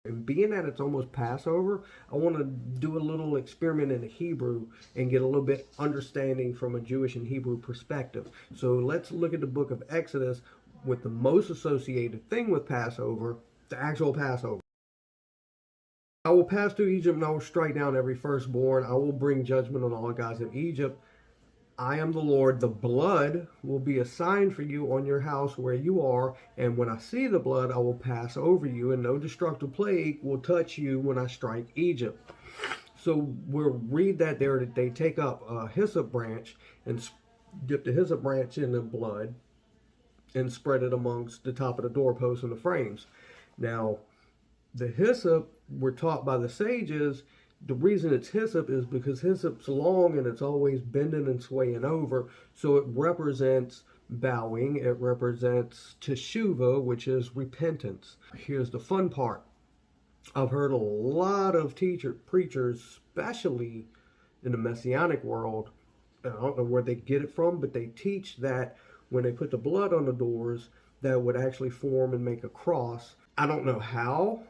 And being that it's almost Passover, I want to do a little experiment in the Hebrew and get a little bit understanding from a Jewish and Hebrew perspective. So let's look at the book of Exodus with the most associated thing with Passover, the actual Passover. I will pass through Egypt and I will strike down every firstborn. I will bring judgment on all gods of Egypt. I am the Lord. The blood will be a sign for you on your house where you are, and when I see the blood, I will pass over you, and no destructive plague will touch you when I strike Egypt. So we'll read that there that they take up a hyssop branch and dip the hyssop branch in the blood and spread it amongst the top of the doorposts and the frames. Now, the hyssop, we're taught by the sages, the reason it's hyssop is because hyssop's long and it's always bending and swaying over. So it represents bowing. It represents teshuvah, which is repentance. Here's the fun part. I've heard a lot of preachers, especially in the Messianic world, I don't know where they get it from, but they teach that when they put the blood on the doors, that would actually form and make a cross. I don't know how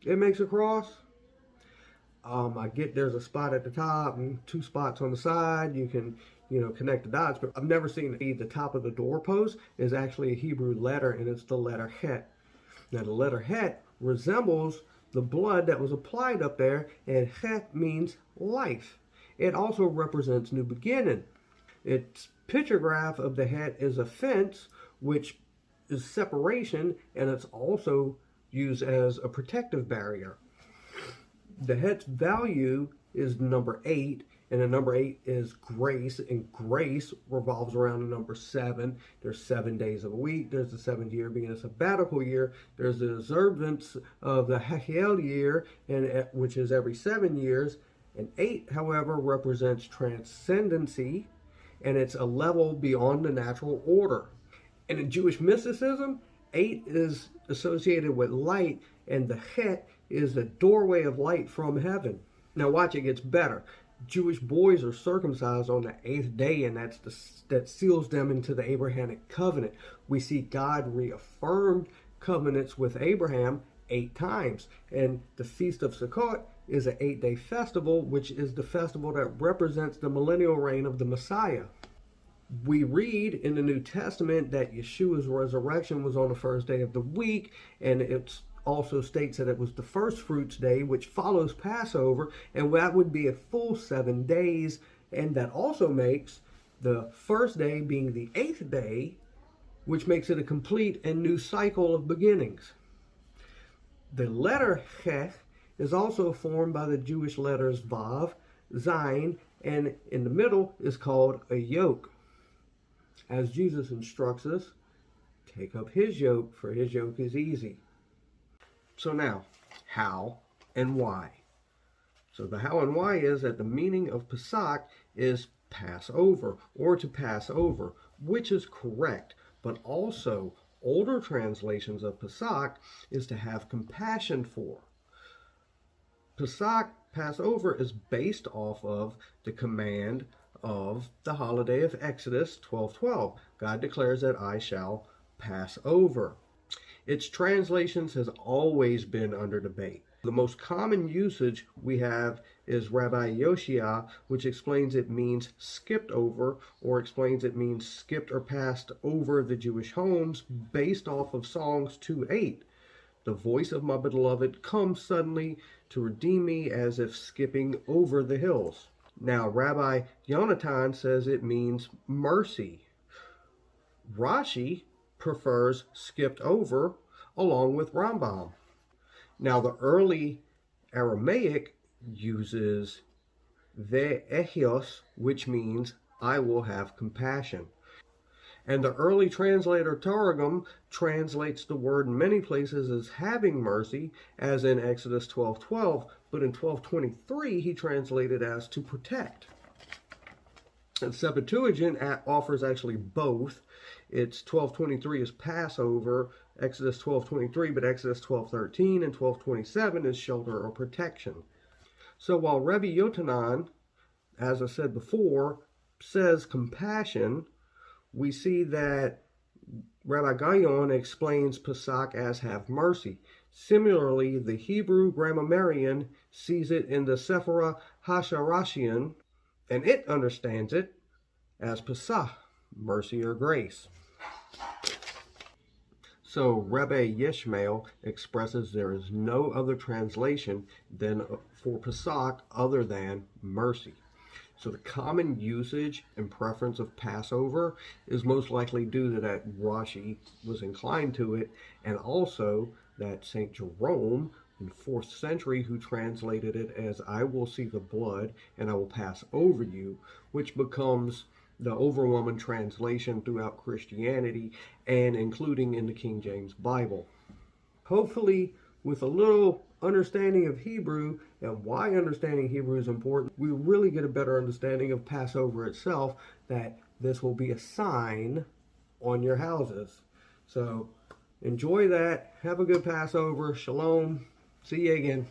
it makes a cross. I get there's a spot at the top and two spots on the side. You can, connect the dots, but I've never seen the top of the doorpost is actually a Hebrew letter, and it's the letter Het. Now, the letter Het resembles the blood that was applied up there, and Het means life. It also represents new beginning. Its pictograph of the Het is a fence, which is separation, and it's also used as a protective barrier. The Het's value is number 8, and the number 8 is grace, and grace revolves around the number 7. There's 7 days of a week. There's the 7th year being a sabbatical year. There's the observance of the Hechel year, which is every 7 years. And 8, however, represents transcendency, and it's a level beyond the natural order. And in Jewish mysticism, 8 is associated with light, and the Het is the doorway of light from heaven. Now watch, it gets better. Jewish boys are circumcised on the 8th day, and that seals them into the Abrahamic covenant. We see God reaffirmed covenants with Abraham 8 times. And the Feast of Sukkot is an 8-day festival, which is the festival that represents the millennial reign of the Messiah. We read in the New Testament that Yeshua's resurrection was on the first day of the week, and it also states that it was the first fruits day, which follows Passover, and that would be a full 7 days, and that also makes the first day being the 8th day, which makes it a complete and new cycle of beginnings. The letter Hech is also formed by the Jewish letters Vav, Zayin, and in the middle is called a yoke. As Jesus instructs us, take up his yoke, for his yoke is easy. So now, how and why? So the how and why is that the meaning of Pesach is Passover, or to pass over, which is correct, but also older translations of Pesach is to have compassion for. Pesach, Passover, is based off of the command of the holiday of Exodus 12:12. God declares that I shall pass over. Its translations has always been under debate. The most common usage we have is Rabbi Yoshia, which explains it means skipped over, or explains it means skipped or passed over the Jewish homes, based off of Psalms 2:8. The voice of my beloved comes suddenly to redeem me, as if skipping over the hills. Now, Rabbi Yonatan says it means mercy. Rashi prefers skipped over, along with Rambam. Now, the early Aramaic uses ve'ehios, which means I will have compassion. And the early translator Targum translates the word in many places as having mercy, as in Exodus 12:12, but in 12:23 he translated as to protect. And Septuagint offers actually both. It's 12:23 is Passover, Exodus 12:23, but Exodus 12:13 and 12:27 is shelter or protection. So while Rabbi Yochanan, as I said before, says compassion, we see that Rabbi Gaon explains Pesach as have mercy. Similarly, the Hebrew grammarian sees it in the Sephira Hasharashian, and it understands it as Pesach, mercy or grace. So Rebbe Yishmael expresses there is no other translation than for Pesach other than mercy. So the common usage and preference of Passover is most likely due to that Rashi was inclined to it, and also that St. Jerome in the 4th century who translated it as I will see the blood and I will pass over you, which becomes the overwhelming translation throughout Christianity and including in the King James Bible. Hopefully, with a little understanding of Hebrew and why understanding Hebrew is important, we really get a better understanding of Passover itself, that this will be a sign on your houses. So enjoy that. Have a good Passover. Shalom. See you again.